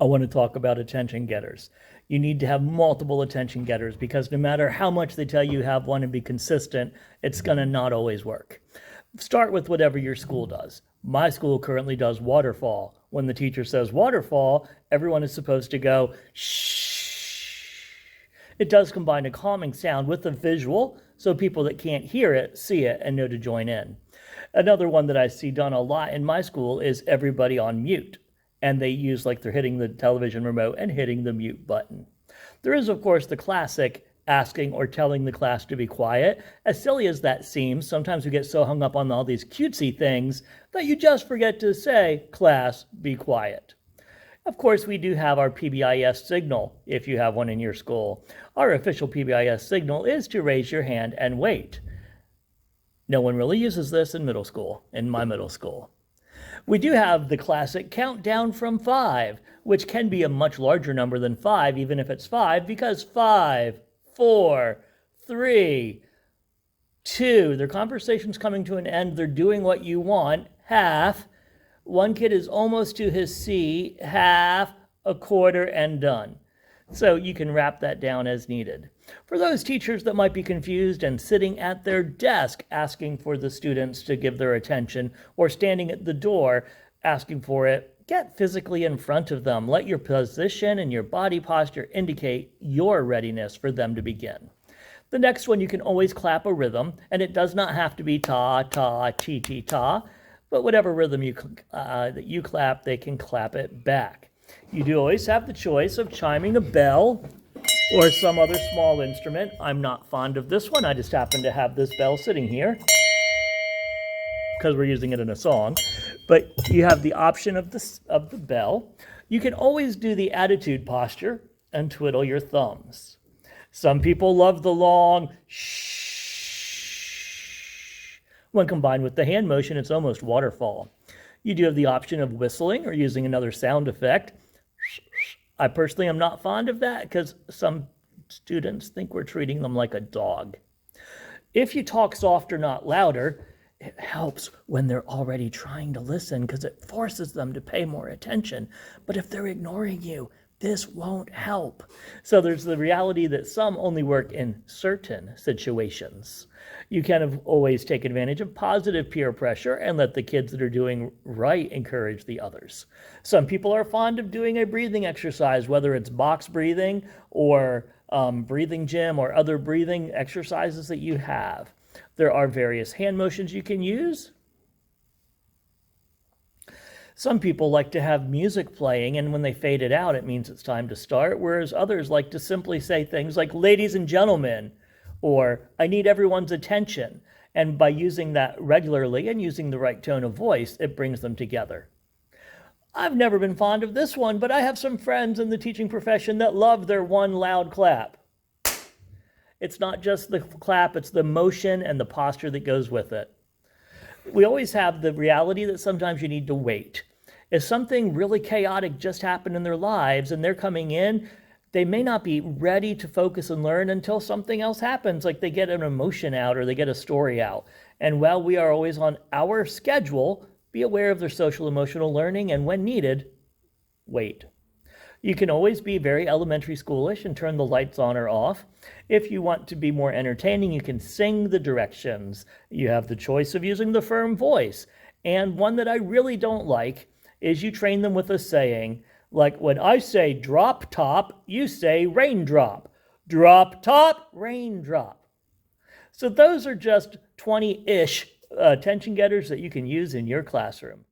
I want to talk about attention getters. You need to have multiple attention getters because no matter how much they tell you have one and be consistent, it's going to not always work. Start with whatever your school does. My school currently does waterfall. When the teacher says waterfall, everyone is supposed to go shh. It does combine a calming sound with a visual, so people that can't hear it see it and know to join in. Another one that I see done a lot in my school is everybody on mute, and they use like they're hitting the television remote and hitting the mute button. There is, of course, the classic asking or telling the class to be quiet. As silly as that seems, sometimes we get so hung up on all these cutesy things that you just forget to say, class, be quiet. Of course, we do have our PBIS signal, if you have one in your school. Our official PBIS signal is to raise your hand and wait. No one really uses this in middle school, in my middle school. We do have the classic countdown from 5, which can be a much larger number than 5, even if it's 5, because 5, 4, 3, 2, their conversation's coming to an end, they're doing what you want, half, one kid is almost to his C, half, a quarter, and done. So you can wrap that down as needed. For those teachers that might be confused and sitting at their desk asking for the students to give their attention or standing at the door asking for it, get physically in front of them. Let your position and your body posture indicate your readiness for them to begin. The next one, you can always clap a rhythm, and it does not have to be ta, ta, ti, ti, ta, but whatever rhythm that you clap, they can clap it back. You do always have the choice of chiming a bell or some other small instrument. I'm not fond of this one. I just happen to have this bell sitting here because we're using it in a song. But you have the option of the bell. You can always do the attitude posture and twiddle your thumbs. Some people love the long shh. When combined with the hand motion, it's almost waterfall. You do have the option of whistling or using another sound effect. I personally am not fond of that because some students think we're treating them like a dog. If you talk softer, not louder, it helps when they're already trying to listen because it forces them to pay more attention. But if they're ignoring you, this won't help. So there's the reality that some only work in certain situations. You can always take advantage of positive peer pressure and let the kids that are doing right encourage the others. Some people are fond of doing a breathing exercise, whether it's box breathing or breathing gym or other breathing exercises that you have. There are various hand motions you can use. Some people like to have music playing, and when they fade it out, it means it's time to start, whereas others like to simply say things like, ladies and gentlemen, or I need everyone's attention. And by using that regularly and using the right tone of voice, it brings them together. I've never been fond of this one, but I have some friends in the teaching profession that love their one loud clap. It's not just the clap, it's the motion and the posture that goes with it. We always have the reality that sometimes you need to wait. If something really chaotic just happened in their lives and they're coming in, they may not be ready to focus and learn until something else happens, like they get an emotion out or they get a story out. And while we are always on our schedule, be aware of their social emotional learning, and when needed, wait. You can always be very elementary schoolish and turn the lights on or off. If you want to be more entertaining, you can sing the directions. You have the choice of using the firm voice. And one that I really don't like is you train them with a saying, like when I say drop top, you say raindrop. Drop top, raindrop. So those are just 20-ish attention getters that you can use in your classroom.